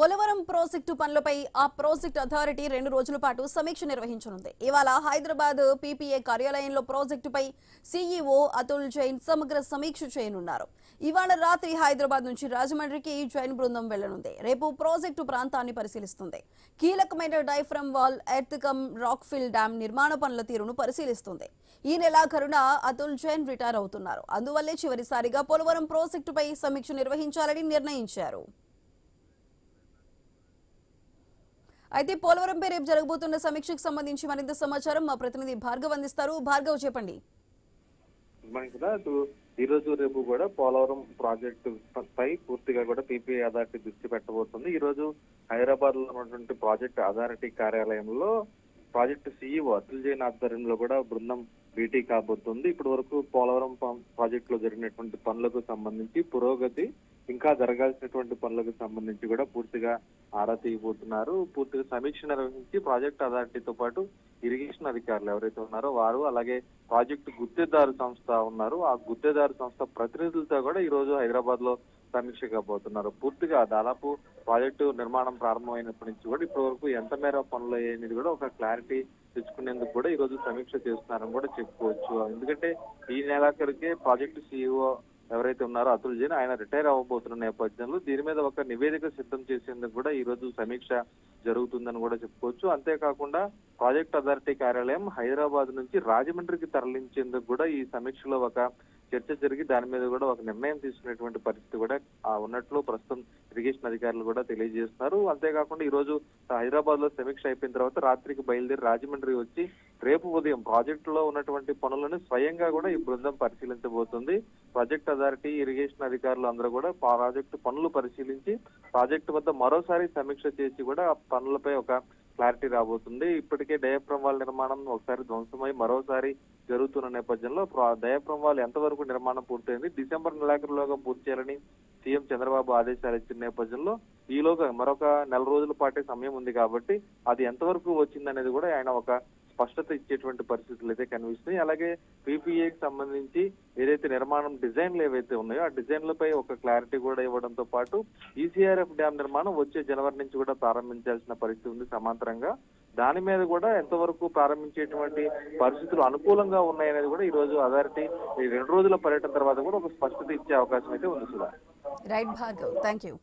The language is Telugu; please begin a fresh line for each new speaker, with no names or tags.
పోలవరం ప్రాజెక్టు పనులపై ఆ ప్రాజెక్ట్ అథారిటీ 2 రోజుల పాటు సమీక్ష నిర్వహించనుంది. ఇవాళ హైదరాబాద్ పీపీఏ కార్యాలయంలో ప్రాజెక్టుపై సీఈఓ అతుల్ జైన్ సమగ్ర సమీక్ష చేయనున్నారు. ఇవాళ రాత్రి హైదరాబాద్ నుంచి రాజమండ్రికి జైన్ బృందం వెళ్లనుంది. రేపు ప్రాజెక్టు ప్రాంతాన్ని పరిశీలిస్తుంది. కీలకమైన diaphragm wall, earth cum rock fill dam నిర్మాణ పనుల తీరును పరిశీలిస్తుంది. ఈ నెలాఖరున అతుల్ జైన్ రిటైర్ అవుతున్నారు. అందువల్లే చివరిసారిగా పోలవరం ప్రాజెక్టుపై సమీక్ష నిర్వహించాలని నిర్ణయించారు. అయితే పోలవరంపై రేపు జరగబోతున్న సమీక్షకు సంబంధించి మరింత సమాచారం మా ప్రతినిధి భార్గవ్ అందిస్తారు. భార్గవ్, చెప్పండి.
ఈ రోజు రేపు కూడా పోలవరం ప్రాజెక్టు పై పూర్తిగా కూడా పీపీఐ అథారిటీ దృష్టి పెట్టబోతుంది. ఈ రోజు హైదరాబాద్ లో ఉన్నటువంటి ప్రాజెక్ట్ అథారిటీ కార్యాలయంలో ప్రాజెక్టు సీఈఓ అతుల్ జైన్ ఆధ్వర్యంలో కూడా బృందం భేటీ కాబోతుంది. ఇప్పటి వరకు పోలవరం ప్రాజెక్ట్ లో జరిగినటువంటి పనులకు సంబంధించి పురోగతి, ఇంకా జరగాల్సినటువంటి పనులకు సంబంధించి కూడా పూర్తిగా ఆరా తీయబోతున్నారు. పూర్తిగా సమీక్ష నిర్వహించి ప్రాజెక్ట్ అథారిటీతో పాటు ఇరిగేషన్ అధికారులు ఎవరైతే ఉన్నారో వారు, అలాగే ప్రాజెక్టు గుత్తేదారు సంస్థ ఉన్నారు, ఆ గుత్తేదారు సంస్థ ప్రతినిధులతో కూడా ఈ రోజు హైదరాబాద్ లో సమీక్ష కాబోతున్నారు. పూర్తిగా దాదాపు ప్రాజెక్టు నిర్మాణం ప్రారంభమైనప్పటి నుంచి కూడా ఇప్పటి వరకు ఎంత మేర పనులు అయ్యేది కూడా ఒక క్లారిటీ తెచ్చుకునేందుకు కూడా ఈ రోజు సమీక్ష చేస్తున్నారని కూడా చెప్పుకోవచ్చు. ఎందుకంటే ఈ నెలాఖరికే ప్రాజెక్టు సీఈఓ ఎవరైతే ఉన్నారో అతుల్ జైన్ ఆయన రిటైర్ అవ్వబోతున్న నేపథ్యంలో దీని మీద ఒక నివేదిక సిద్ధం చేసేందుకు కూడా ఈ రోజు సమీక్ష జరుగుతుందని కూడా చెప్పుకోవచ్చు. అంతేకాకుండా ప్రాజెక్ట్ అథారిటీ కార్యాలయం హైదరాబాద్ నుంచి రాజమండ్రికి తరలించేందుకు కూడా ఈ సమీక్షలో ఒక చర్చ జరిగి దాని మీద కూడా ఒక నిర్ణయం తీసుకునేటువంటి పరిస్థితి కూడా ఉన్నట్లు ప్రస్తుతం ఇరిగేషన్ అధికారులు కూడా తెలియజేస్తున్నారు. అంతేకాకుండా ఈ రోజు హైదరాబాద్ లో సమీక్ష అయిపోయిన తర్వాత రాత్రికి బయలుదేరి రాజమండ్రి వచ్చి రేపు ఉదయం ప్రాజెక్టులో ఉన్నటువంటి పనులను స్వయంగా కూడా ఈ బృందం పరిశీలించబోతుంది. ప్రాజెక్ట్ అథారిటీ, ఇరిగేషన్ అధికారులు అందరూ కూడా ప్రాజెక్టు పనులు పరిశీలించి ప్రాజెక్టు వద్ద మరోసారి సమీక్ష చేసి కూడా ఆ పనులపై ఒక క్లారిటీ రాబోతుంది. ఇప్పటికే డయాఫ్రమ్ వాల్ నిర్మాణం ఒకసారి ధ్వంసమై మరోసారి జరుగుతున్న నేపథ్యంలో డయాఫ్రమ్ వాల్ ఎంతవరకు నిర్మాణం పూర్తయింది, డిసెంబర్ నెలాఖరులోగా పూర్తి చేయాలని సీఎం చంద్రబాబు ఆదేశాలు ఇచ్చిన నేపథ్యంలో ఈలోగా మరొక 4 రోజుల పాటే సమయం ఉంది కాబట్టి అది ఎంతవరకు వచ్చిందనేది కూడా ఆయన ఒక స్పష్టత ఇచ్చేటువంటి పరిస్థితులు అయితే కనిపిస్తున్నాయి. అలాగే పీపీఏకి సంబంధించి ఏదైతే నిర్మాణం డిజైన్లు ఏవైతే ఉన్నాయో ఆ డిజైన్లపై ఒక క్లారిటీ కూడా ఇవ్వడంతో పాటు ఈసీఆర్ఎఫ్ డ్యామ్ నిర్మాణం వచ్చే జనవరి నుంచి కూడా ప్రారంభించాల్సిన పరిస్థితి ఉంది సమాంతరంగా. దాని మీద కూడా ఎంతవరకు ప్రారంభించేటువంటి పరిస్థితులు అనుకూలంగా ఉన్నాయనేది కూడా ఈ రోజు అథారిటీ ఈ 2 రోజుల పర్యటన తర్వాత కూడా ఒక స్పష్టత ఇచ్చే అవకాశం అయితే ఉంది.
Right Bhargav, thank you.